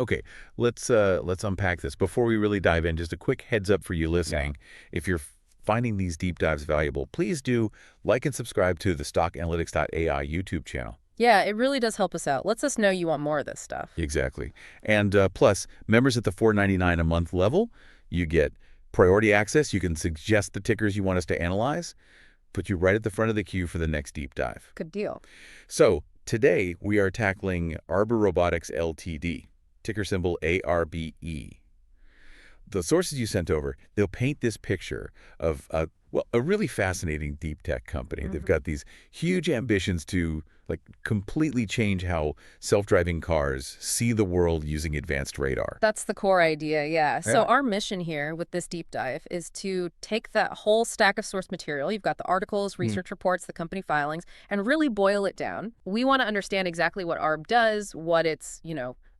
Okay, let's unpack this. Before we really dive in, just a quick heads up for you listening. If you're finding these deep dives valuable, please do like and subscribe to the stockanalytics.ai YouTube channel. Yeah, it really does help us out. Lets us know you want more of this stuff. Exactly. And plus, members at the $4.99 a month level, you get priority access. You can suggest the tickers you want us to analyze, put you right at the front of the queue for the next deep dive. Good deal. So today we are tackling Arbe Robotics Ltd, ticker symbol ARBE. The sources you sent over, they'll paint this picture of a really fascinating deep tech company. They've got these huge ambitions to completely change how self-driving cars see the world using advanced radar. That's the core idea, yeah. So our mission here with this deep dive is to take that whole stack of source material. You've got the articles, research reports, the company filings, and really boil it down. We want to understand exactly what Arbe does, what its,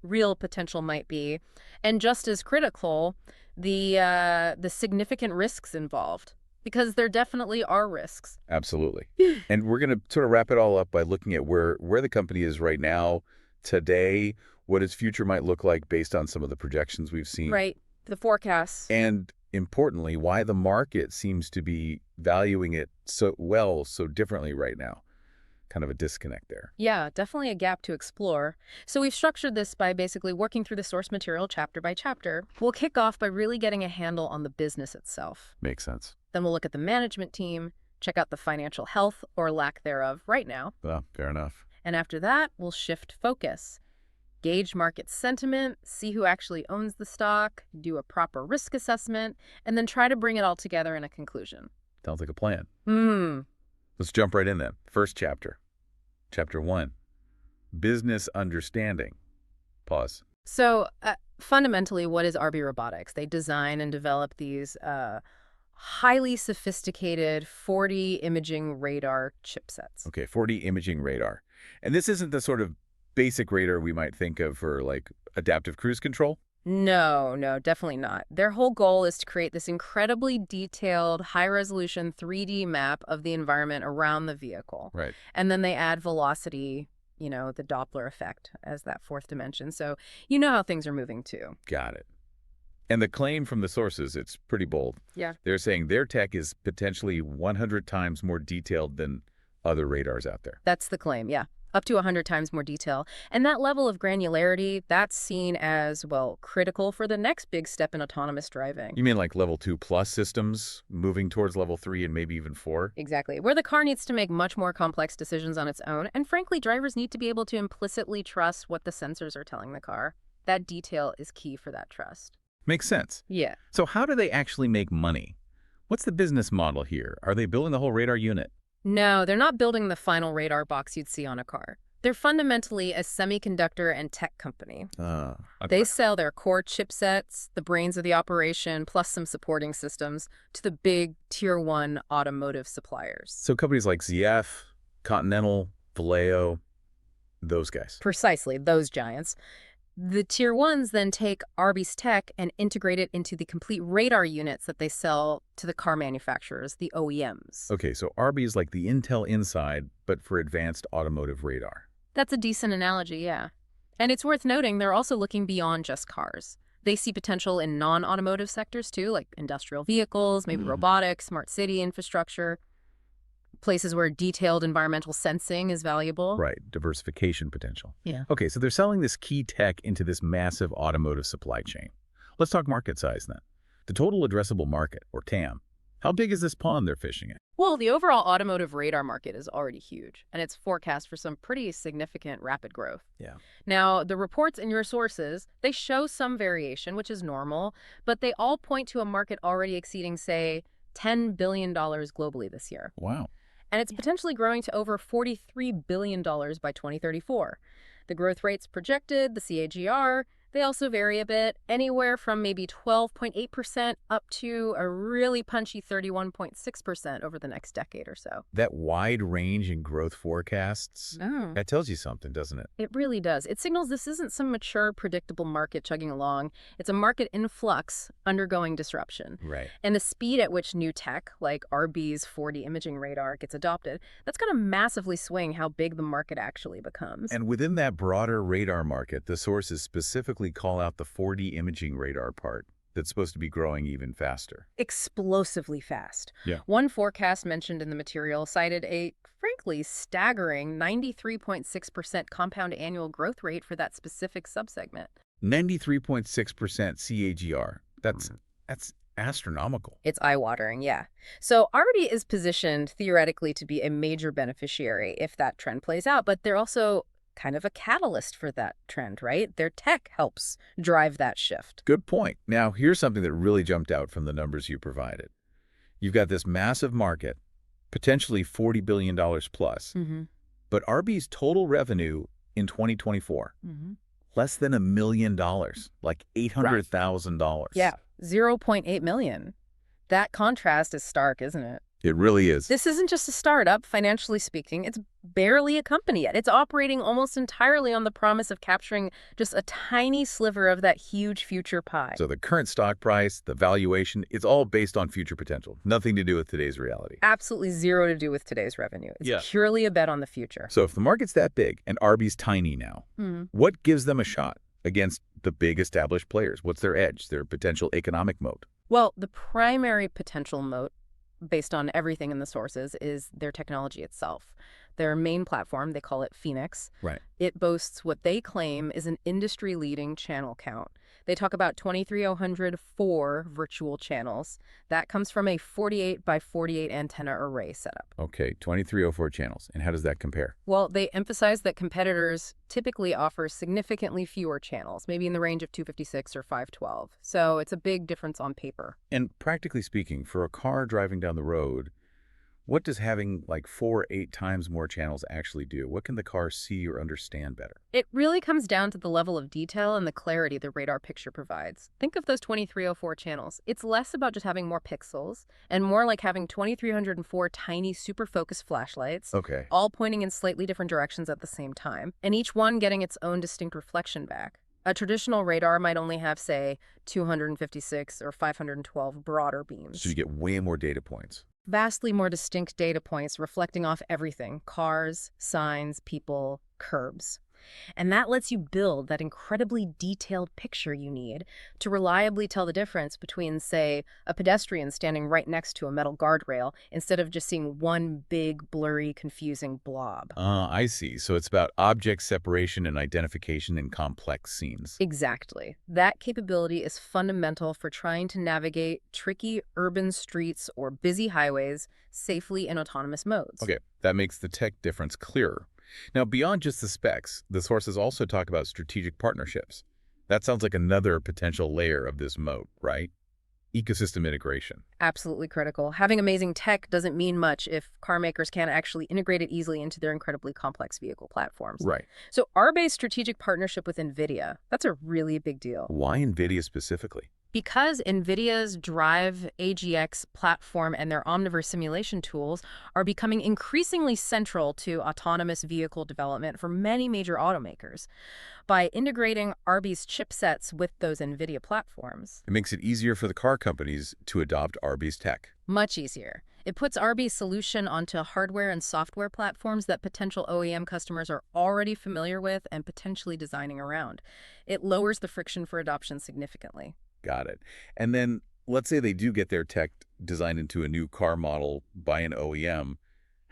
real potential might be, and just as critical, the significant risks involved. Because there definitely are risks. Absolutely. And we're going to sort of wrap it all up by looking at where the company is right now, today, what its future might look like based on some of the projections we've seen. Right. The forecasts. And importantly, why the market seems to be valuing it so differently right now. Kind of a disconnect there. Yeah, definitely a gap to explore. So we've structured this by basically working through the source material chapter by chapter. We'll kick off by really getting a handle on the business itself. Makes sense. Then we'll look at the management team, check out the financial health or lack thereof right now. Well, fair enough. And after that, we'll shift focus. Gauge market sentiment, see who actually owns the stock, do a proper risk assessment, and then try to bring it all together in a conclusion. Sounds like a plan. Let's jump right in then. First chapter. Chapter 1. Business understanding. Pause. So fundamentally, what is Arbe Robotics? They design and develop these highly sophisticated 4D imaging radar chipsets. Okay, 4D imaging radar. And this isn't the sort of basic radar we might think of for adaptive cruise control? No, definitely not. Their whole goal is to create this incredibly detailed, high-resolution 3D map of the environment around the vehicle. Right. And then they add velocity, the Doppler effect as that fourth dimension. So you know how things are moving too. Got it. And the claim from the sources, it's pretty bold. Yeah. They're saying their tech is potentially 100 times more detailed than other radars out there. That's the claim, yeah. Up to 100 times more detail. And that level of granularity, that's seen as, critical for the next big step in autonomous driving. You mean like level 2+ systems moving towards level 3 and maybe even 4? Exactly. Where the car needs to make much more complex decisions on its own. And frankly, drivers need to be able to implicitly trust what the sensors are telling the car. That detail is key for that trust. Makes sense. Yeah. So how do they actually make money? What's the business model here? Are they building the whole radar unit? No, they're not building the final radar box you'd see on a car. They're fundamentally a semiconductor and tech company. Okay. They sell their core chipsets, the brains of the operation, plus some supporting systems, to the big Tier 1 automotive suppliers. So companies like ZF, Continental, Vallejo, those guys. Precisely, those giants. The Tier 1s then take Arbe's tech and integrate it into the complete radar units that they sell to the car manufacturers, the OEMs. Okay, so Arbe is like the Intel Inside, but for advanced automotive radar. That's a decent analogy, yeah. And it's worth noting they're also looking beyond just cars. They see potential in non-automotive sectors too, like industrial vehicles, maybe robotics, smart city infrastructure, places where detailed environmental sensing is valuable. Right, diversification potential. Yeah. Okay, so they're selling this key tech into this massive automotive supply chain. Let's talk market size then. The total addressable market, or TAM. How big is this pond they're fishing in? Well, the overall automotive radar market is already huge, and it's forecast for some pretty significant rapid growth. Yeah. Now, the reports in your sources, they show some variation, which is normal, but they all point to a market already exceeding, say, $10 billion globally this year. Wow. And it's potentially growing to over $43 billion by 2034. The growth rates projected, the CAGR, they also vary a bit, anywhere from maybe 12.8% up to a really punchy 31.6% over the next decade or so. That wide range in growth forecasts, that tells you something, doesn't it? It really does. It signals this isn't some mature, predictable market chugging along. It's a market in flux, undergoing disruption. Right. And the speed at which new tech, like Arbe's 4D imaging radar, gets adopted, that's going to massively swing how big the market actually becomes. And within that broader radar market, the sources specifically specifically call out the 4D imaging radar part that's supposed to be growing even faster. Explosively fast. Yeah. One forecast mentioned in the material cited a, frankly, staggering 93.6% compound annual growth rate for that specific subsegment. 93.6% CAGR. That's astronomical. It's eye-watering, yeah. So Arbe is positioned theoretically to be a major beneficiary if that trend plays out, but they're also kind of a catalyst for that trend, right? Their tech helps drive that shift. Good point. Now, here's something that really jumped out from the numbers you provided. You've got this massive market, potentially $40 billion plus, but Arbe's total revenue in 2024, less than $1 million, like $800,000. Yeah, 0.8 million. That contrast is stark, isn't it? It really is. This isn't just a startup, financially speaking. It's barely a company yet. It's operating almost entirely on the promise of capturing just a tiny sliver of that huge future pie. So the current stock price, the valuation, it's all based on future potential. Nothing to do with today's reality. Absolutely zero to do with today's revenue. It's purely a bet on the future. So if the market's that big and Arbe's tiny now, what gives them a shot against the big established players? What's their edge, their potential economic moat? Well, the primary potential moat, based on everything in the sources, is their technology itself. Their main platform, they call it Phoenix. Right. It boasts what they claim is an industry-leading channel count. They talk about 23404 virtual channels. That comes from a 48 by 48 antenna array setup. Okay, 2304 channels. And how does that compare? Well, they emphasize that competitors typically offer significantly fewer channels, maybe in the range of 256 or 512. So it's a big difference on paper. And practically speaking, for a car driving down the road, what does having like 4 or 8 times more channels actually do? What can the car see or understand better? It really comes down to the level of detail and the clarity the radar picture provides. Think of those 2304 channels. It's less about just having more pixels and more like having 2304 tiny super focused flashlights, all pointing in slightly different directions at the same time, and each one getting its own distinct reflection back. A traditional radar might only have, say, 256 or 512 broader beams. So you get way more data points. Vastly more distinct data points reflecting off everything: cars, signs, people, curbs. And that lets you build that incredibly detailed picture you need to reliably tell the difference between, say, a pedestrian standing right next to a metal guardrail instead of just seeing one big, blurry, confusing blob. I see. So it's about object separation and identification in complex scenes. Exactly. That capability is fundamental for trying to navigate tricky urban streets or busy highways safely in autonomous modes. Okay, that makes the tech difference clearer. Now, beyond just the specs, the sources also talk about strategic partnerships. That sounds like another potential layer of this moat, right? Ecosystem integration. Absolutely critical. Having amazing tech doesn't mean much if car makers can't actually integrate it easily into their incredibly complex vehicle platforms. Right. So Arbe's strategic partnership with NVIDIA, that's a really big deal. Why NVIDIA specifically? Because NVIDIA's Drive AGX platform and their Omniverse simulation tools are becoming increasingly central to autonomous vehicle development for many major automakers. By integrating Arbe's chipsets with those NVIDIA platforms, It makes it easier for the car companies to adopt Arbe's tech. much easier. It puts Arbe's solution onto hardware and software platforms that potential OEM customers are already familiar with and potentially designing around. It lowers the friction for adoption significantly. Got it. And then let's say they do get their tech designed into a new car model by an OEM.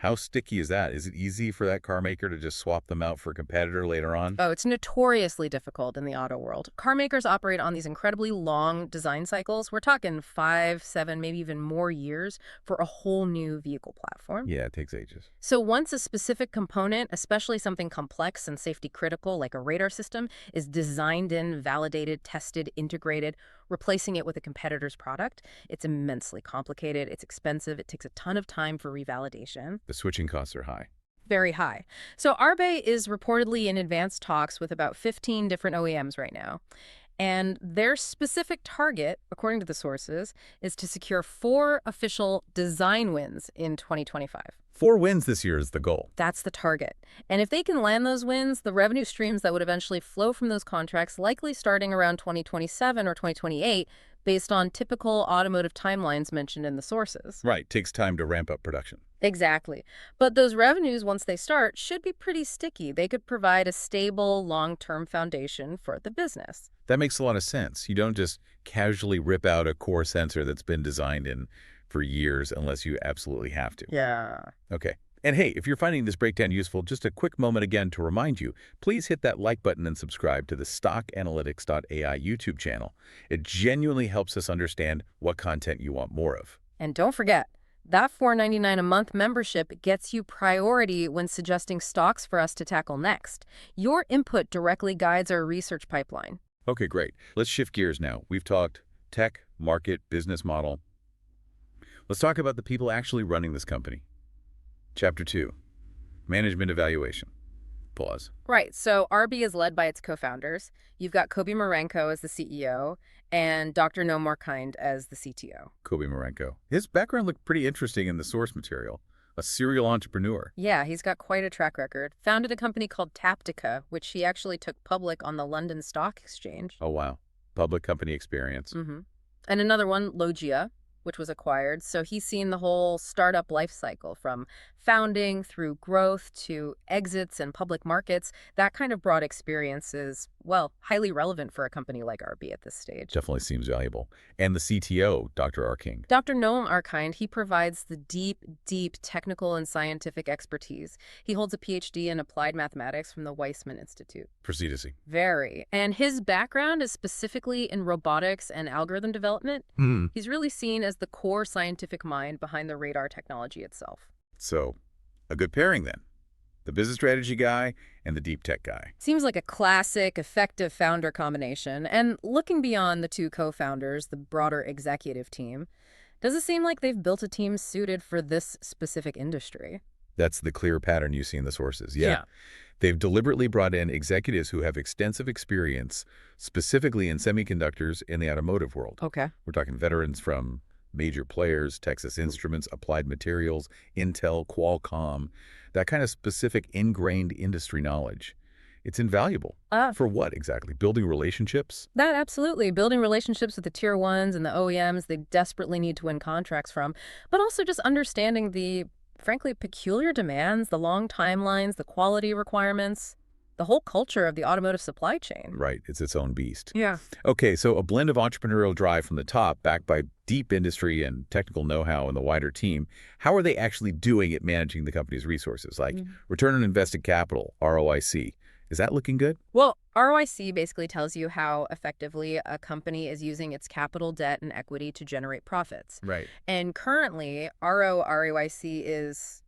How sticky is that? Is it easy for that car maker to just swap them out for a competitor later on? Oh, it's notoriously difficult in the auto world. Car makers operate on these incredibly long design cycles. We're talking 5, 7, maybe even more years for a whole new vehicle platform. Yeah, it takes ages. So once a specific component, especially something complex and safety critical like a radar system, is designed in, validated, tested, integrated, replacing it with a competitor's product, it's immensely complicated, it's expensive, it takes a ton of time for revalidation. The switching costs are high. Very high. So Arbe is reportedly in advanced talks with about 15 different OEMs right now. And their specific target, according to the sources, is to secure 4 official design wins in 2025. 4 wins this year is the goal. That's the target. And if they can land those wins, the revenue streams that would eventually flow from those contracts, likely starting around 2027 or 2028, based on typical automotive timelines mentioned in the sources. Right, takes time to ramp up production. Exactly. But those revenues, once they start, should be pretty sticky. They could provide a stable, long-term foundation for the business. That makes a lot of sense. You don't just casually rip out a core sensor that's been designed in for years unless you absolutely have to. Yeah. Okay. And hey, if you're finding this breakdown useful, just a quick moment again to remind you, please hit that like button and subscribe to the stockanalytics.ai YouTube channel. It genuinely helps us understand what content you want more of. And don't forget, that $4.99 a month membership gets you priority when suggesting stocks for us to tackle next. Your input directly guides our research pipeline. Okay, great. Let's shift gears now. We've talked tech, market, business model. Let's talk about the people actually running this company. Chapter 2, Management Evaluation. Pause. Right, so Arbe is led by its co-founders. You've got Kobe Marenko as the CEO and Dr. No More Kind as the CTO. Kobe Marenko. His background looked pretty interesting in the source material. A serial entrepreneur. Yeah, he's got quite a track record. Founded a company called Taptica, which he actually took public on the London Stock Exchange. Oh, wow. Public company experience. And another one, Logia, which was acquired. So he's seen the whole startup life cycle from founding through growth to exits and public markets. That kind of broad experience is, well, highly relevant for a company like Arbe at this stage. Definitely seems valuable. And the CTO, Dr. Arking. Dr. Noam Arkind, he provides the deep technical and scientific expertise. He holds a PhD in applied mathematics from the Weizmann Institute. Precedency. Very. And his background is specifically in robotics and algorithm development. He's really seen as the core scientific mind behind the radar technology itself. So, a good pairing then. The business strategy guy and the deep tech guy. Seems like a classic, effective founder combination. And looking beyond the two co-founders, the broader executive team, does it seem like they've built a team suited for this specific industry? That's the clear pattern you see in the sources. Yeah. They've deliberately brought in executives who have extensive experience, specifically in semiconductors in the automotive world. Okay. We're talking veterans from major players, Texas Instruments, Applied Materials, Intel, Qualcomm, that kind of specific ingrained industry knowledge. It's invaluable. For what exactly? Building relationships? That absolutely. Building relationships with the tier ones and the OEMs they desperately need to win contracts from, but also just understanding the, frankly, peculiar demands, the long timelines, the quality requirements, the whole culture of the automotive supply chain. Right. It's its own beast. Yeah. Okay, so a blend of entrepreneurial drive from the top, backed by deep industry and technical know-how in the wider team. How are they actually doing at managing the company's resources, like return on invested capital, ROIC? Is that looking good? Well, ROIC basically tells you how effectively a company is using its capital, debt, and equity to generate profits. Right. And currently, ROIC is,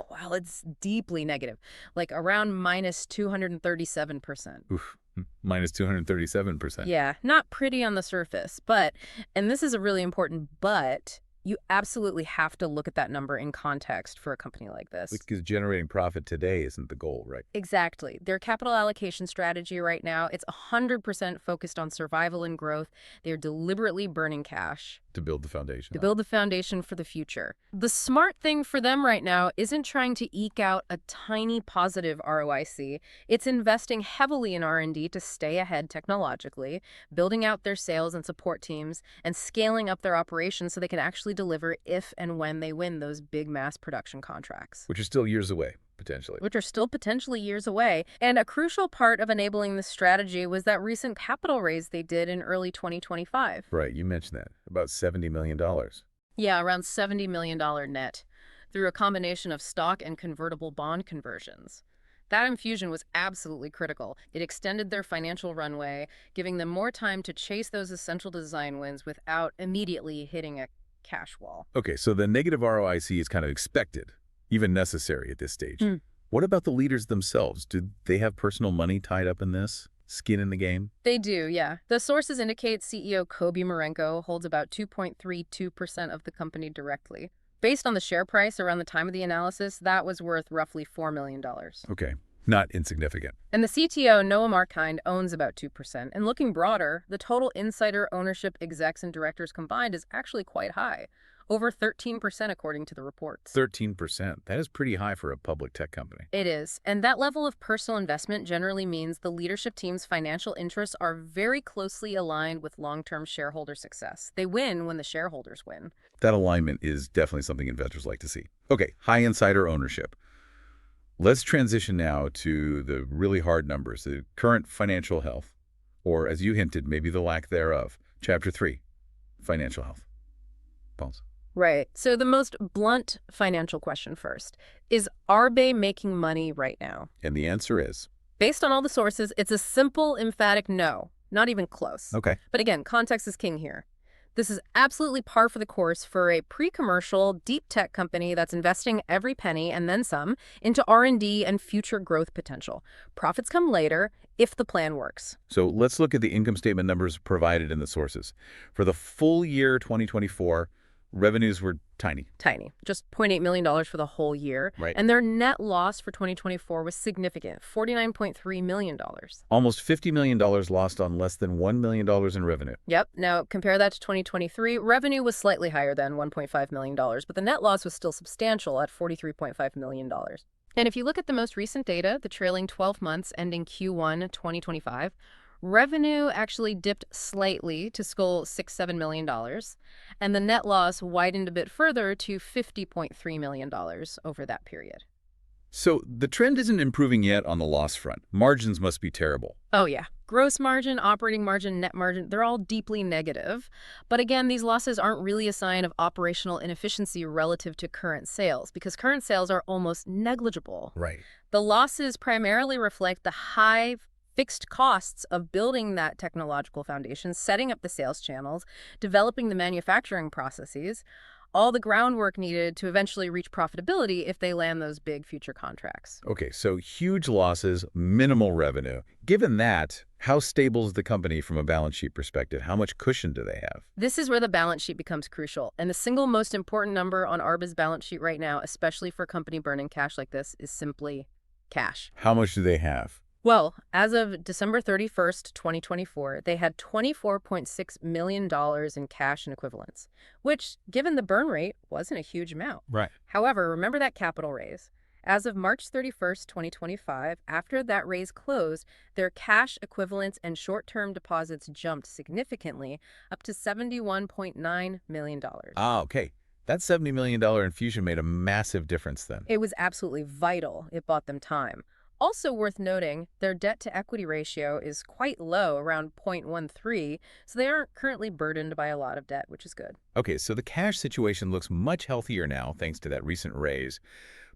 well, it's deeply negative, like around minus 237%. Oof. Minus 237%. Yeah, not pretty on the surface, but, and this is a really important but, you absolutely have to look at that number in context for a company like this. Because generating profit today isn't the goal, right? Exactly. Their capital allocation strategy right now, it's 100% focused on survival and growth. They're deliberately burning cash. To build the foundation. To build the foundation for the future. The smart thing for them right now isn't trying to eke out a tiny positive ROIC. It's investing heavily in R&D to stay ahead technologically, building out their sales and support teams, and scaling up their operations so they can actually deliver if and when they win those big mass production contracts. Which are still years away, potentially. Which are still potentially years away. And a crucial part of enabling this strategy was that recent capital raise they did in early 2025. Right, you mentioned that. About $70 million. Yeah, around $70 million net, through a combination of stock and convertible bond conversions. That infusion was absolutely critical. It extended their financial runway, giving them more time to chase those essential design wins without immediately hitting a cash wall. Okay, so the negative ROIC is kind of expected, even necessary at this stage. What about the leaders themselves? Do they have personal money tied up in this? Skin in the game? They do, yeah. The sources indicate CEO Kobe Marenko holds about 2.32% of the company directly. Based on the share price around the time of the analysis, that was worth roughly $4 million. Okay, not insignificant. And the CTO, Noam Arkind, owns about 2%. And looking broader, the total insider ownership execs and directors combined is actually quite high, over 13% according to the reports. 13%. That is pretty high for a public tech company. It is, and that level of personal investment generally means the leadership team's financial interests are very closely aligned with long-term shareholder success. They win when the shareholders win. That alignment is definitely something investors like to see. Okay, high insider ownership. Let's transition now to the really hard numbers, the current financial health, or as you hinted, maybe the lack thereof. Chapter 3, financial health. Pulse. Right. So the most blunt financial question first. Is Arbe making money right now? And the answer is? Based on all the sources, it's a simple, emphatic no. Not even close. Okay. But again, context is king here. This is absolutely par for the course for a pre-commercial, deep tech company that's investing every penny and then some into R&D and future growth potential. Profits come later if the plan works. So let's look at the income statement numbers provided in the sources. For the full year 2024, revenues were tiny. Tiny. Just $0.8 million for the whole year. Right. And their net loss for 2024 was significant, $49.3 million. Almost $50 million lost on less than $1 million in revenue. Yep. Now, compare that to 2023. Revenue was slightly higher than $1.5 million, but the net loss was still substantial at $43.5 million. And if you look at the most recent data, the trailing 12 months ending Q1 2025, revenue actually dipped slightly to skull $6-7 million, and the net loss widened a bit further to $50.3 million over that period. So the trend isn't improving yet on the loss front. Margins must be terrible. Oh, yeah. Gross margin, operating margin, net margin, they're all deeply negative. But again, these losses aren't really a sign of operational inefficiency relative to current sales, because current sales are almost negligible. Right. The losses primarily reflect the high fixed costs of building that technological foundation, setting up the sales channels, developing the manufacturing processes, all the groundwork needed to eventually reach profitability if they land those big future contracts. Okay, so huge losses, minimal revenue. Given that, how stable is the company from a balance sheet perspective? How much cushion do they have? This is where the balance sheet becomes crucial. And the single most important number on Arbe's balance sheet right now, especially for a company burning cash like this, is simply cash. How much do they have? Well, as of December 31st, 2024, they had $24.6 million in cash and equivalents, which, given the burn rate, wasn't a huge amount. Right. However, remember that capital raise. As of March 31st, 2025, after that raise closed, their cash equivalents and short-term deposits jumped significantly up to $71.9 million. Ah, okay. That $70 million infusion made a massive difference then. It was absolutely vital. It bought them time. Also worth noting, their debt-to-equity ratio is quite low, around 0.13, so they aren't currently burdened by a lot of debt, which is good. Okay, so the cash situation looks much healthier now thanks to that recent raise.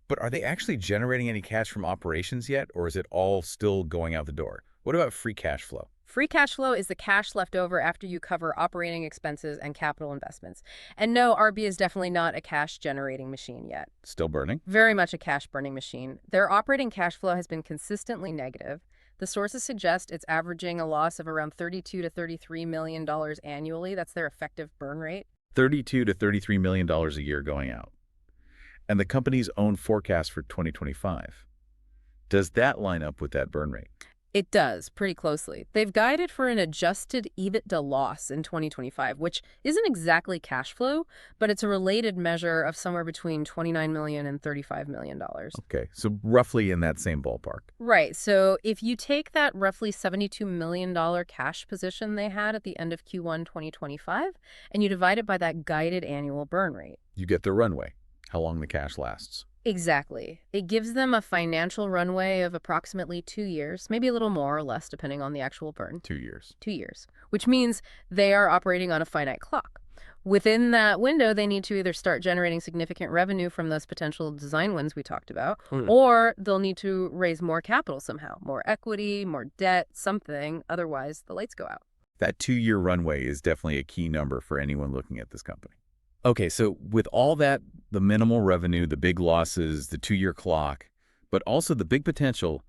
But are they actually generating any cash from operations yet, or is it all still going out the door? What about free cash flow? Free cash flow is the cash left over after you cover operating expenses and capital investments. And no, Arbe is definitely not a cash-generating machine yet. Still burning? Very much a cash-burning machine. Their operating cash flow has been consistently negative. The sources suggest it's averaging a loss of around $32 to $33 million annually. That's their effective burn rate. $32 to $33 million a year going out. And the company's own forecast for 2025. Does that line up with that burn rate? It does, pretty closely. They've guided for an adjusted EBITDA loss in 2025, which isn't exactly cash flow, but it's a related measure of somewhere between $29 million and $35 million. Okay, so roughly in that same ballpark. Right, so if you take that roughly $72 million cash position they had at the end of Q1 2025, and you divide it by that guided annual burn rate. You get the runway, how long the cash lasts. Exactly. It gives them a financial runway of approximately 2 years, maybe a little more or less depending on the actual burn. 2 years. 2 years, which means they are operating on a finite clock. Within that window, they need to either start generating significant revenue from those potential design wins we talked about, or they'll need to raise more capital somehow, more equity, more debt, something. Otherwise, the lights go out. That 2-year runway is definitely a key number for anyone looking at this company. Okay, so with all that, the minimal revenue, the big losses, the 2-year clock, but also the big potential,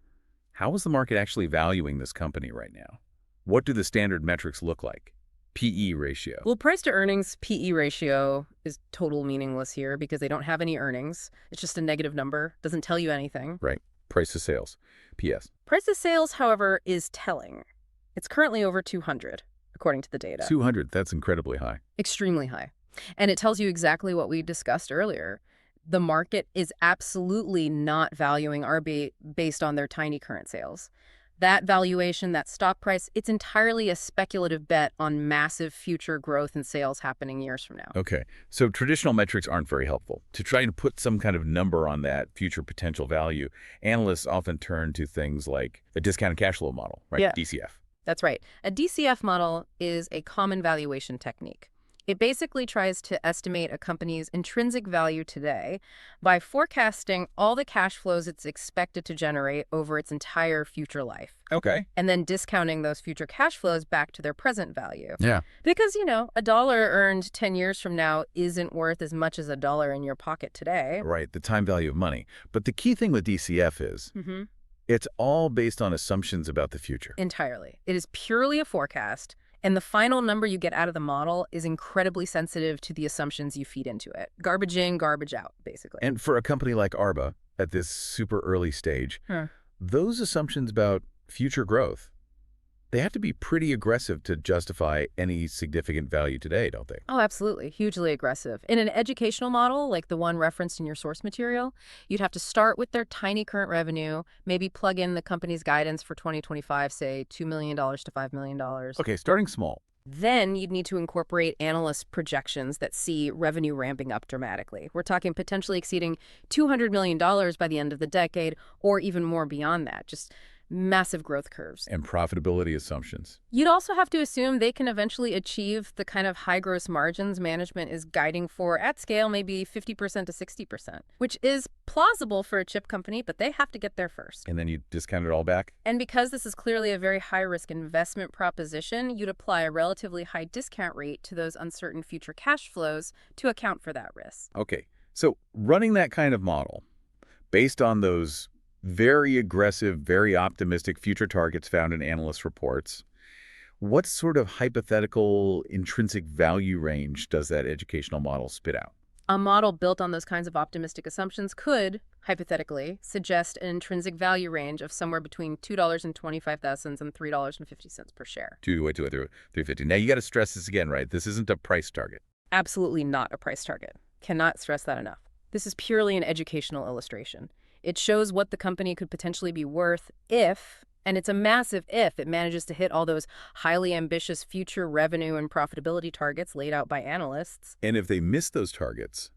how is the market actually valuing this company right now? What do the standard metrics look like? PE ratio. Well, price to earnings, PE ratio, is total meaningless here because they don't have any earnings. It's just a negative number. Doesn't tell you anything. Right. Price to sales. PS. Price to sales, however, is telling. It's currently over 200, according to the data. 200, that's incredibly high. Extremely high. And it tells you exactly what we discussed earlier. The market is absolutely not valuing Arbe based on their tiny current sales. That valuation, that stock price, it's entirely a speculative bet on massive future growth and sales happening years from now. Okay, so traditional metrics aren't very helpful. To try to put some kind of number on that future potential value, analysts often turn to things like a discounted cash flow model, right? Yeah. DCF. That's right. A DCF model is a common valuation technique. It basically tries to estimate a company's intrinsic value today by forecasting all the cash flows it's expected to generate over its entire future life, Okay. and then discounting those future cash flows back to their present value. Yeah. Because, a dollar earned 10 years from now isn't worth as much as a dollar in your pocket today. Right, the time value of money. But the key thing with DCF is it's all based on assumptions about the future. Entirely. It is purely a forecast. And the final number you get out of the model is incredibly sensitive to the assumptions you feed into it. Garbage in, garbage out, basically. And for a company like Arbe, at this super early stage, those assumptions about future growth, they have to be pretty aggressive to justify any significant value today, don't they? Oh, absolutely. Hugely aggressive. In an educational model, like the one referenced in your source material, you'd have to start with their tiny current revenue, maybe plug in the company's guidance for 2025, say $2 million to $5 million. Okay, starting small. Then you'd need to incorporate analyst projections that see revenue ramping up dramatically. We're talking potentially exceeding $200 million by the end of the decade, or even more beyond that. Just massive growth curves. And profitability assumptions. You'd also have to assume they can eventually achieve the kind of high gross margins management is guiding for at scale, maybe 50% to 60%, which is plausible for a chip company, but they have to get there first. And then you discount it all back? And because this is clearly a very high-risk investment proposition, you'd apply a relatively high discount rate to those uncertain future cash flows to account for that risk. Okay, so running that kind of model, based on those very aggressive, very optimistic future targets found in analyst reports, what sort of hypothetical intrinsic value range does that educational model spit out? A model built on those kinds of optimistic assumptions could, hypothetically, suggest an intrinsic value range of somewhere between $2.25 and $3.50 per share. $3.50. Now, you got to stress this again, right? This isn't a price target. Absolutely not a price target. Cannot stress that enough. This is purely an educational illustration. It shows what the company could potentially be worth if, and it's a massive if, it manages to hit all those highly ambitious future revenue and profitability targets laid out by analysts. And if they miss those targets,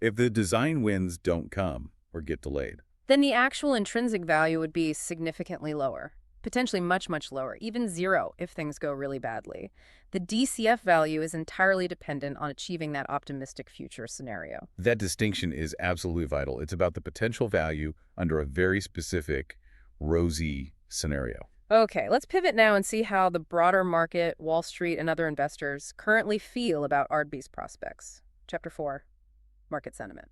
if the design wins don't come or get delayed, then the actual intrinsic value would be significantly lower, potentially much, much lower, even zero if things go really badly. The DCF value is entirely dependent on achieving that optimistic future scenario. That distinction is absolutely vital. It's about the potential value under a very specific, rosy scenario. Okay, let's pivot now and see how the broader market, Wall Street, and other investors currently feel about Arbe's prospects. Chapter 4, Market Sentiment.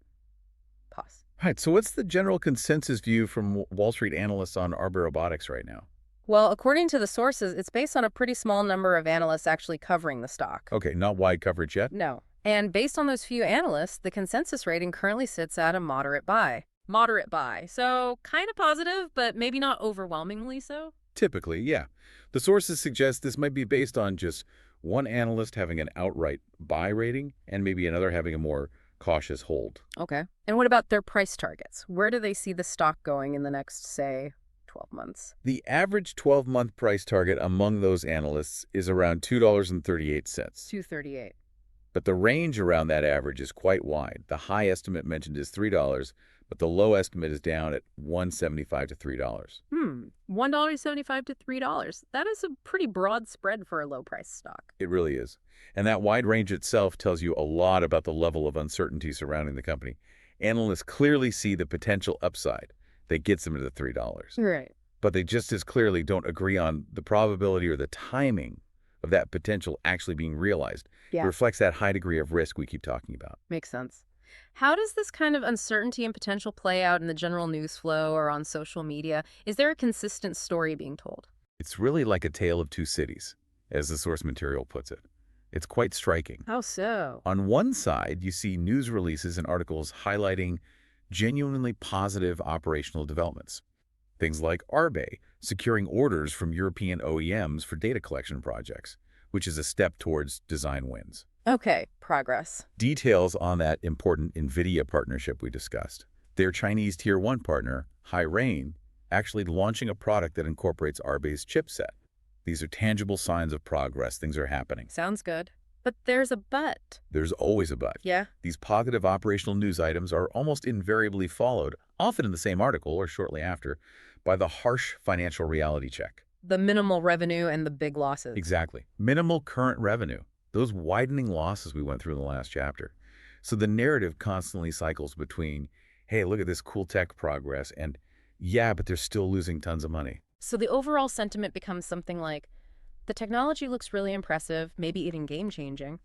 Pause. Right, so what's the general consensus view from Wall Street analysts on Arbe Robotics right now? Well, according to the sources, it's based on a pretty small number of analysts actually covering the stock. Okay, not wide coverage yet? No. And based on those few analysts, the consensus rating currently sits at a moderate buy. Moderate buy. So kind of positive, but maybe not overwhelmingly so. Typically, yeah. The sources suggest this might be based on just one analyst having an outright buy rating and maybe another having a more cautious hold. Okay. And what about their price targets? Where do they see the stock going in the next, say, 12 months? The average 12-month price target among those analysts is around $2.38. $2.38. But the range around that average is quite wide. The high estimate mentioned is $3, but the low estimate is down at $1.75 to $3. $1.75 to $3. That is a pretty broad spread for a low-price stock. It really is. And that wide range itself tells you a lot about the level of uncertainty surrounding the company. Analysts clearly see the potential upside that gets them to the $3. Right. But they just as clearly don't agree on the probability or the timing of that potential actually being realized. Yeah. It reflects that high degree of risk we keep talking about. Makes sense. How does this kind of uncertainty and potential play out in the general news flow or on social media? Is there a consistent story being told? It's really like a tale of two cities, as the source material puts it. It's quite striking. How so? On one side, you see news releases and articles highlighting genuinely positive operational developments. Things like Arbe securing orders from European OEMs for data collection projects, which is a step towards design wins. Okay, progress. Details on that important NVIDIA partnership we discussed. Their Chinese Tier 1 partner, HiRain, actually launching a product that incorporates Arbe's chipset. These are tangible signs of progress. Things are happening. Sounds good. But there's a but. There's always a but. Yeah? These positive operational news items are almost invariably followed, often in the same article or shortly after, by the harsh financial reality check. The minimal revenue and the big losses. Exactly. Minimal current revenue. Those widening losses we went through in the last chapter. So the narrative constantly cycles between, hey, look at this cool tech progress, and yeah, but they're still losing tons of money. So the overall sentiment becomes something like, the technology looks really impressive, maybe even game-changing,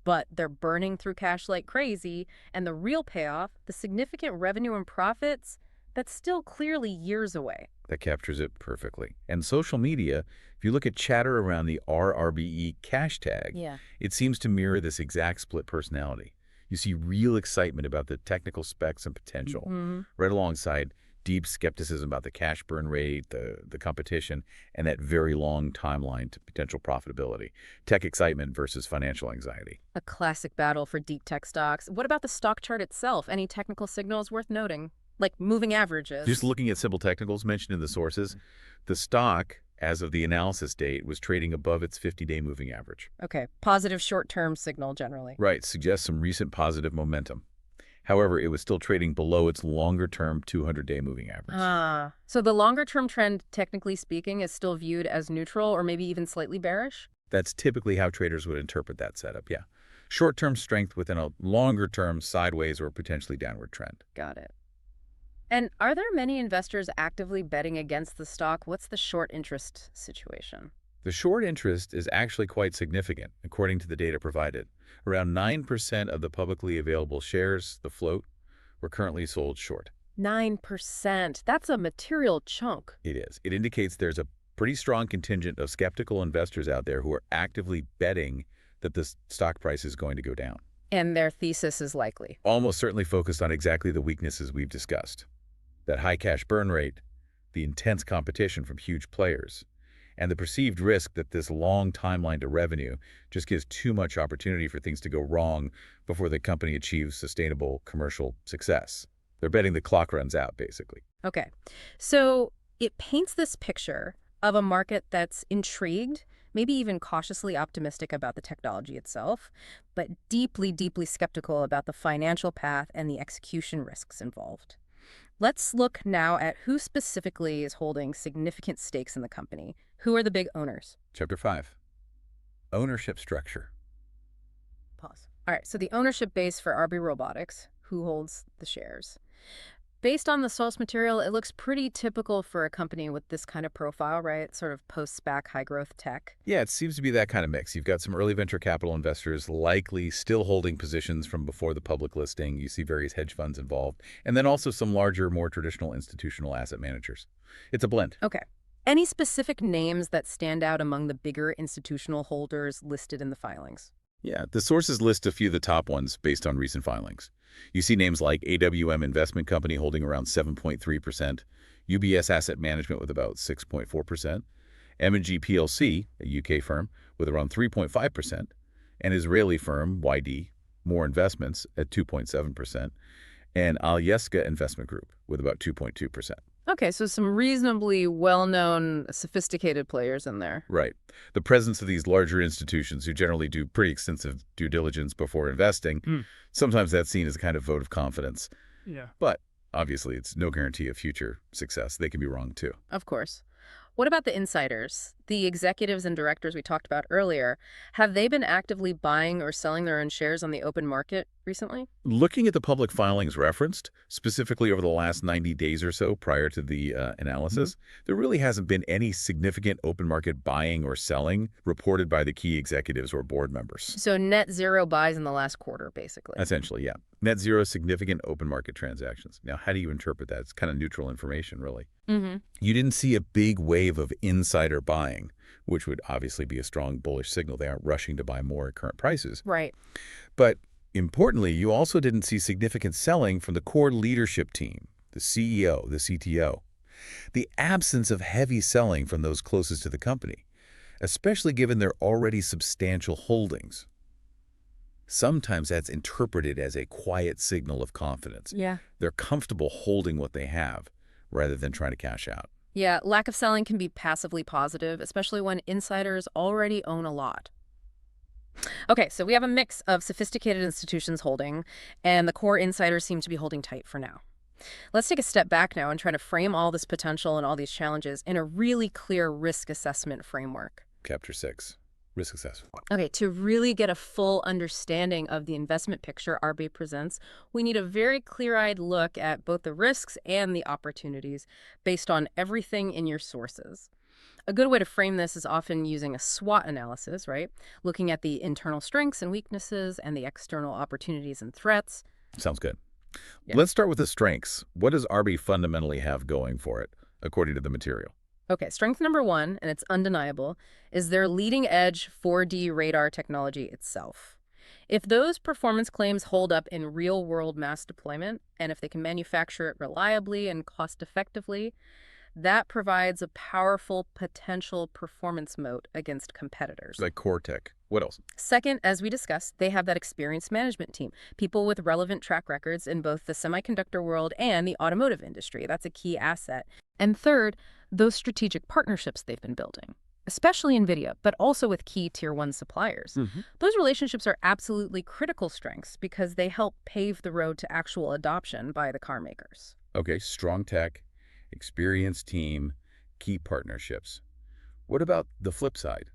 but they're burning through cash like crazy, and the real payoff, the significant revenue and profits, that's still clearly years away. That captures it perfectly. And social media, if you look at chatter around the RRBE cash tag, Yeah. it seems to mirror this exact split personality. You see real excitement about the technical specs and potential, right alongside deep skepticism about the cash burn rate, the competition, and that very long timeline to potential profitability. Tech excitement versus financial anxiety. A classic battle for deep tech stocks. What about the stock chart itself? Any technical signals worth noting? Like moving averages? Just looking at simple technicals mentioned in the sources, the stock, as of the analysis date, was trading above its 50-day moving average. Okay, positive short-term signal generally. Right, suggests some recent positive momentum. However, it was still trading below its longer-term 200-day moving average. So the longer-term trend, technically speaking, is still viewed as neutral or maybe even slightly bearish? That's typically how traders would interpret that setup, yeah. Short-term strength within a longer-term sideways or potentially downward trend. Got it. And are there many investors actively betting against the stock? What's the short interest situation? The short interest is actually quite significant, according to the data provided. Around 9% of the publicly available shares, the float, were currently sold short. 9%. That's a material chunk. It is. It indicates there's a pretty strong contingent of skeptical investors out there who are actively betting that the stock price is going to go down. And their thesis is likely. Almost certainly focused on exactly the weaknesses we've discussed. That high cash burn rate, the intense competition from huge players, and the perceived risk that this long timeline to revenue just gives too much opportunity for things to go wrong before the company achieves sustainable commercial success. They're betting the clock runs out, basically. Okay. So it paints this picture of a market that's intrigued, maybe even cautiously optimistic about the technology itself, but deeply, deeply skeptical about the financial path and the execution risks involved. Let's look now at who specifically is holding significant stakes in the company. Who are the big owners? Chapter 5. Ownership structure. Pause. All right, so the ownership base for Arbe Robotics, who holds the shares. Based on the source material, it looks pretty typical for a company with this kind of profile, right? Sort of post-SPAC high-growth tech. Yeah, it seems to be that kind of mix. You've got some early venture capital investors likely still holding positions from before the public listing. You see various hedge funds involved. And then also some larger, more traditional institutional asset managers. It's a blend. Okay. Any specific names that stand out among the bigger institutional holders listed in the filings? Yeah, the sources list a few of the top ones based on recent filings. You see names like AWM Investment Company holding around 7.3%, UBS Asset Management with about 6.4%, M&G PLC, a UK firm, with around 3.5%, and Israeli firm, YD, More Investments, at 2.7%, and Alyeska Investment Group, with about 2.2%. Okay, so some reasonably well-known, sophisticated players in there. Right. The presence of these larger institutions who generally do pretty extensive due diligence before investing, sometimes that's seen as a kind of vote of confidence. Yeah. But obviously, it's no guarantee of future success. They can be wrong, too. Of course. What about the insiders, the executives and directors we talked about earlier? Have they been actively buying or selling their own shares on the open market recently? Looking at the public filings referenced, specifically over the last 90 days or so prior to the analysis, there really hasn't been any significant open market buying or selling reported by the key executives or board members. So net zero buys in the last quarter, basically. Essentially, yeah. Net zero significant open market transactions. Now, how do you interpret that? It's kind of neutral information, really. You didn't see a big wave of insider buying, which would obviously be a strong bullish signal. They aren't rushing to buy more at current prices. Right. But importantly, you also didn't see significant selling from the core leadership team, the CEO, the CTO. The absence of heavy selling from those closest to the company, especially given their already substantial holdings. Sometimes that's interpreted as a quiet signal of confidence. Yeah. They're comfortable holding what they have rather than trying to cash out. Yeah, lack of selling can be passively positive, especially when insiders already own a lot. Okay, so we have a mix of sophisticated institutions holding, and the core insiders seem to be holding tight for now. Let's take a step back now and try to frame all this potential and all these challenges in a really clear risk assessment framework. Chapter 6, Risk Assessment. Okay, to really get a full understanding of the investment picture Arbe presents, we need a very clear-eyed look at both the risks and the opportunities based on everything in your sources. A good way to frame this is often using a SWOT analysis, right? Looking at the internal strengths and weaknesses and the external opportunities and threats. Sounds good. Yeah. Let's start with the strengths. What does Arbe fundamentally have going for it, according to the material? Okay, strength number one, and it's undeniable, is their leading-edge 4D radar technology itself. If those performance claims hold up in real-world mass deployment, and if they can manufacture it reliably and cost-effectively, that provides a powerful potential performance moat against competitors. Like core tech. What else? Second, as we discussed, they have that experienced management team, people with relevant track records in both the semiconductor world and the automotive industry. That's a key asset. And third, those strategic partnerships they've been building, especially in video, but also with key Tier 1 suppliers. Those relationships are absolutely critical strengths because they help pave the road to actual adoption by the car makers. Okay, strong tech, experienced team, key partnerships. What about the flip side?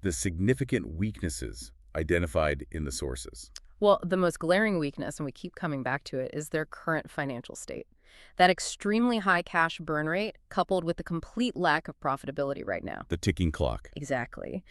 The significant weaknesses identified in the sources. Well, the most glaring weakness, and we keep coming back to it, is their current financial state. That extremely high cash burn rate coupled with the complete lack of profitability right now. The ticking clock. Exactly.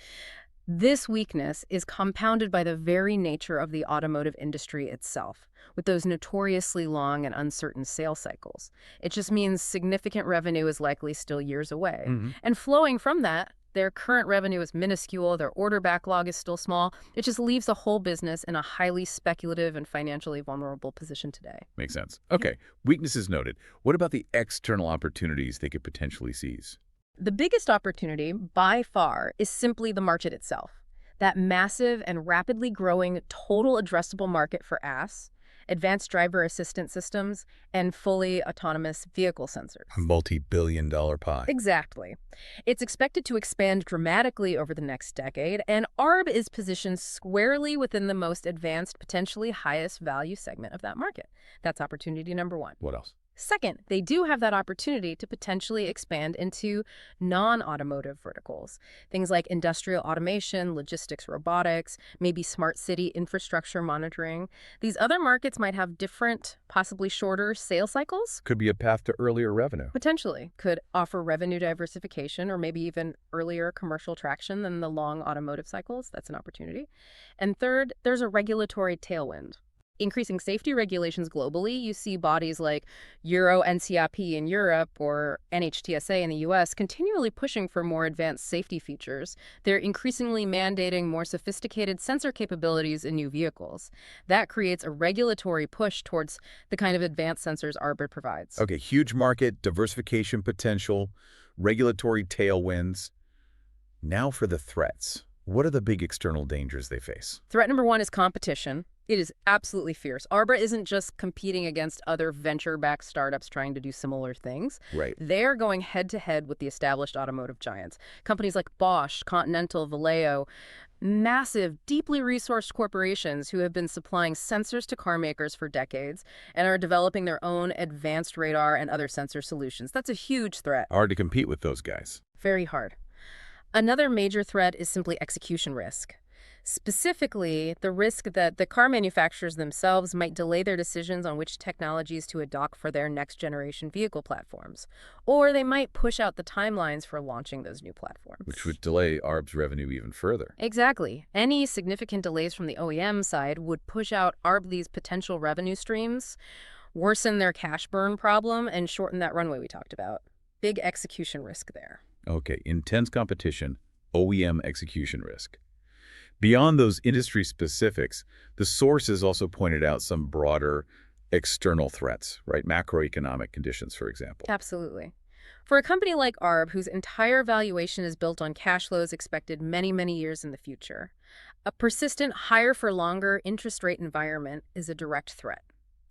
This weakness is compounded by the very nature of the automotive industry itself, with those notoriously long and uncertain sales cycles. It just means significant revenue is likely still years away. And flowing from that, their current revenue is minuscule, their order backlog is still small. It just leaves the whole business in a highly speculative and financially vulnerable position today. Makes sense. Okay, weaknesses noted. What about the external opportunities they could potentially seize? The biggest opportunity, by far, is simply the market itself. That massive and rapidly growing total addressable market for AS, advanced driver assistance systems, and fully autonomous vehicle sensors. A multi-billion-dollar pie. Exactly. It's expected to expand dramatically over the next decade, and Arbe is positioned squarely within the most advanced, potentially highest value segment of that market. That's opportunity number one. What else? Second, they do have that opportunity to potentially expand into non-automotive verticals. Things like industrial automation, logistics, robotics, maybe smart city infrastructure monitoring. These other markets might have different, possibly shorter sales cycles. Could be a path to earlier revenue. Potentially. Could offer revenue diversification or maybe even earlier commercial traction than the long automotive cycles. That's an opportunity. And third, there's a regulatory tailwind. Increasing safety regulations globally, you see bodies like Euro NCAP in Europe or NHTSA in the US continually pushing for more advanced safety features. They're increasingly mandating more sophisticated sensor capabilities in new vehicles. That creates a regulatory push towards the kind of advanced sensors Arbe provides. Okay, huge market, diversification potential, regulatory tailwinds. Now for the threats. What are the big external dangers they face? Threat number one is competition. It is absolutely fierce. Arbe isn't just competing against other venture-backed startups trying to do similar things. Right. They're going head-to-head with the established automotive giants. Companies like Bosch, Continental, Valeo, massive, deeply resourced corporations who have been supplying sensors to car makers for decades and are developing their own advanced radar and other sensor solutions. That's a huge threat. Hard to compete with those guys. Very hard. Another major threat is simply execution risk. Specifically, the risk that the car manufacturers themselves might delay their decisions on which technologies to adopt for their next-generation vehicle platforms, or they might push out the timelines for launching those new platforms. Which would delay Arbe's revenue even further. Exactly. Any significant delays from the OEM side would push out Arbe's potential revenue streams, worsen their cash burn problem, and shorten that runway we talked about. Big execution risk there. Okay, intense competition, OEM execution risk. Beyond those industry specifics, the sources also pointed out some broader external threats, right? Macroeconomic conditions, for example. Absolutely. For a company like Arbe, whose entire valuation is built on cash flows expected many, many years in the future, a persistent higher for longer interest rate environment is a direct threat.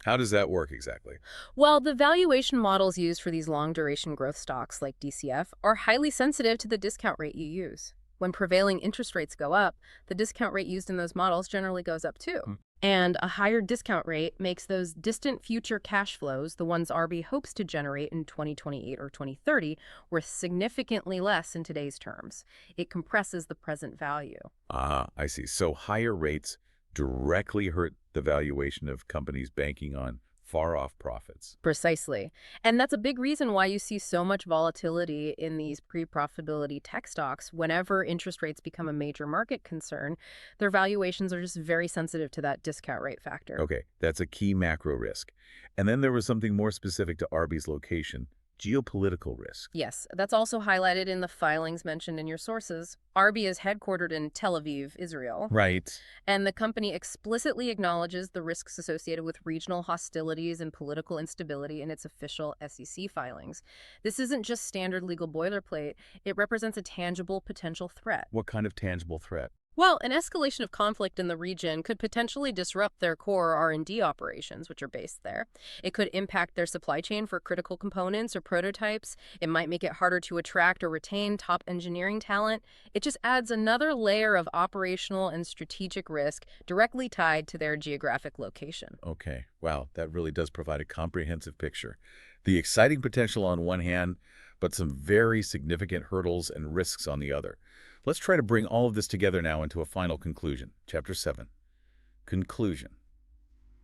How does that work exactly? Well, the valuation models used for these long-duration growth stocks like DCF are highly sensitive to the discount rate you use. When prevailing interest rates go up, the discount rate used in those models generally goes up too. And a higher discount rate makes those distant future cash flows, the ones Arbe hopes to generate in 2028 or 2030, worth significantly less in today's terms. It compresses the present value. Ah, I see. So higher rates directly hurt the valuation of companies banking on far-off profits. Precisely. And that's a big reason why you see so much volatility in these pre-profitability tech stocks. Whenever interest rates become a major market concern, their valuations are just very sensitive to that discount rate factor. Okay, that's a key macro risk. And then there was something more specific to Arby's location, geopolitical risk. Yes, that's also highlighted in the filings mentioned in your sources. Arbe is headquartered in Tel Aviv, Israel. Right. And the company explicitly acknowledges the risks associated with regional hostilities and political instability in its official SEC filings. This isn't just standard legal boilerplate. It represents a tangible potential threat. What kind of tangible threat? Well, an escalation of conflict in the region could potentially disrupt their core R&D operations, which are based there. It could impact their supply chain for critical components or prototypes. It might make it harder to attract or retain top engineering talent. It just adds another layer of operational and strategic risk directly tied to their geographic location. Okay, wow, that really does provide a comprehensive picture. The exciting potential on one hand, but some very significant hurdles and risks on the other. Let's try to bring all of this together now into a final conclusion. Chapter 7. Conclusion.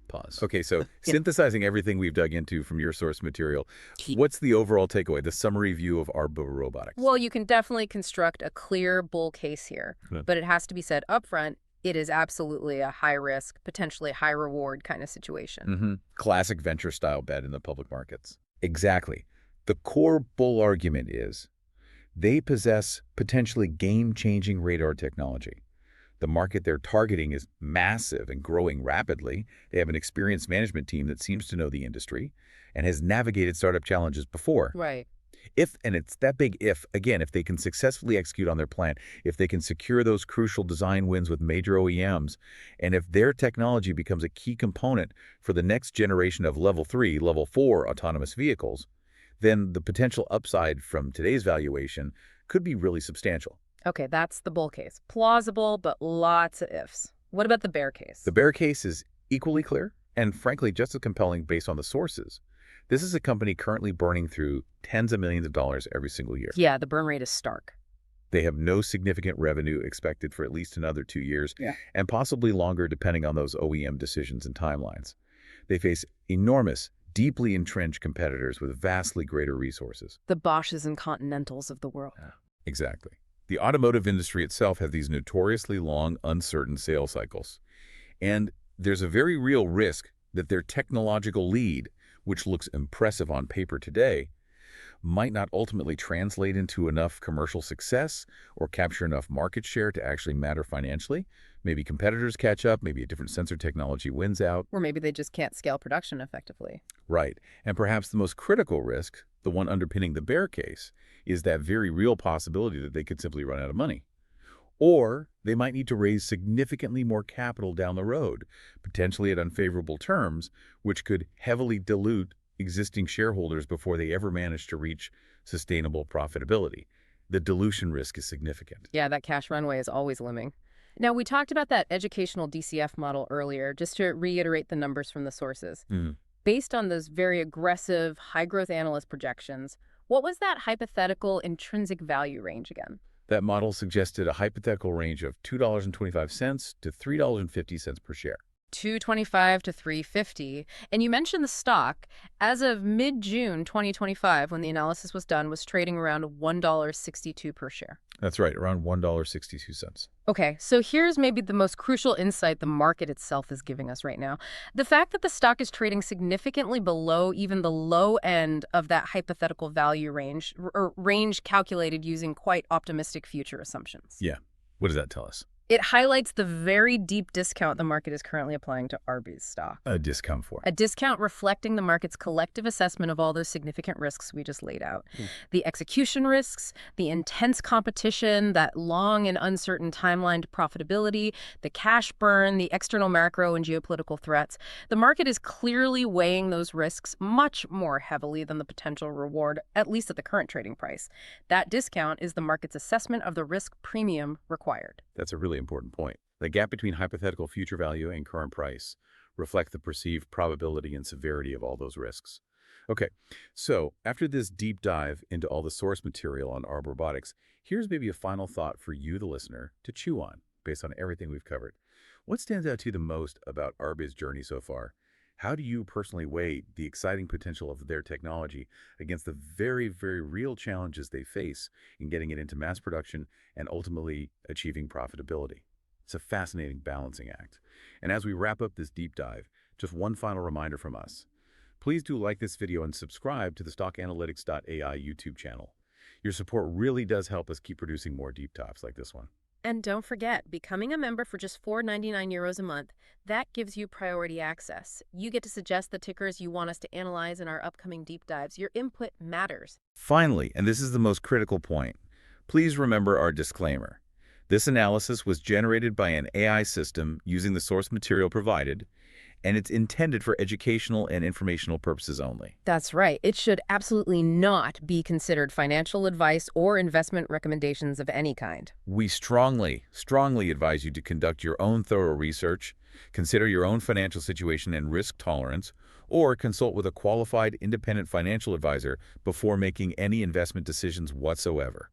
Pause. Okay, so synthesizing everything we've dug into from your source material, what's the overall takeaway, the summary view of Arbe Robotics? Well, you can definitely construct a clear bull case here, but it has to be said upfront, it is absolutely a high-risk, potentially high-reward kind of situation. Classic venture-style bet in the public markets. Exactly. The core bull argument is they possess potentially game-changing radar technology. The market they're targeting is massive and growing rapidly. They have an experienced management team that seems to know the industry and has navigated startup challenges before. Right. And it's that big if, again, if they can successfully execute on their plan, if they can secure those crucial design wins with major OEMs, and if their technology becomes a key component for the next generation of level 3, level 4 autonomous vehicles, then the potential upside from today's valuation could be really substantial. Okay, that's the bull case. Plausible, but lots of ifs. What about the bear case? The bear case is equally clear and, frankly, just as compelling based on the sources. This is a company currently burning through tens of millions of dollars every single year. Yeah, the burn rate is stark. They have no significant revenue expected for at least another 2 years, and possibly longer depending on those OEM decisions and timelines. They face enormous, deeply entrenched competitors with vastly greater resources. The Bosches and Continentals of the world. Exactly. The automotive industry itself has these notoriously long, uncertain sales cycles. And there's a very real risk that their technological lead, which looks impressive on paper today, might not ultimately translate into enough commercial success or capture enough market share to actually matter financially. Maybe competitors catch up, maybe a different sensor technology wins out. Or maybe they just can't scale production effectively. Right. And perhaps the most critical risk, the one underpinning the bear case, is that very real possibility that they could simply run out of money. Or they might need to raise significantly more capital down the road, potentially at unfavorable terms, which could heavily dilute existing shareholders before they ever manage to reach sustainable profitability. The dilution risk is significant. Yeah, that cash runway is always looming. Now, we talked about that educational DCF model earlier, just to reiterate the numbers from the sources. Based on those very aggressive, high-growth analyst projections, what was that hypothetical intrinsic value range again? That model suggested a hypothetical range of $2.25 to $3.50 per share. $2.25 to $3.50. And you mentioned the stock, as of mid-June 2025, when the analysis was done, was trading around $1.62 per share. That's right, around $1.62. Okay, so here's maybe the most crucial insight the market itself is giving us right now. The fact that the stock is trading significantly below even the low end of that hypothetical value range, or range calculated using quite optimistic future assumptions. Yeah, what does that tell us? It highlights the very deep discount the market is currently applying to Arby's stock. A discount for. A discount reflecting the market's collective assessment of all those significant risks we just laid out. The execution risks, the intense competition, that long and uncertain timeline to profitability, the cash burn, the external macro and geopolitical threats. The market is clearly weighing those risks much more heavily than the potential reward, at least at the current trading price. That discount is the market's assessment of the risk premium required. That's a really important point. The gap between hypothetical future value and current price reflect the perceived probability and severity of all those risks. Okay, so after this deep dive into all the source material on Arbe Robotics, here's maybe a final thought for you, the listener, to chew on based on everything we've covered. What stands out to you the most about Arbe's journey so far? How do you personally weigh the exciting potential of their technology against the very, very real challenges they face in getting it into mass production and ultimately achieving profitability? It's a fascinating balancing act. And as we wrap up this deep dive, just one final reminder from us. Please do like this video and subscribe to the StockAnalytics.ai YouTube channel. Your support really does help us keep producing more deep dives like this one. And don't forget, becoming a member for just €4.99 a month, that gives you priority access. You get to suggest the tickers you want us to analyze in our upcoming deep dives. Your input matters. Finally, and this is the most critical point, please remember our disclaimer. This analysis was generated by an AI system using the source material provided, and it's intended for educational and informational purposes only. That's right. It should absolutely not be considered financial advice or investment recommendations of any kind. We strongly advise you to conduct your own thorough research, consider your own financial situation and risk tolerance, or consult with a qualified independent financial advisor before making any investment decisions whatsoever.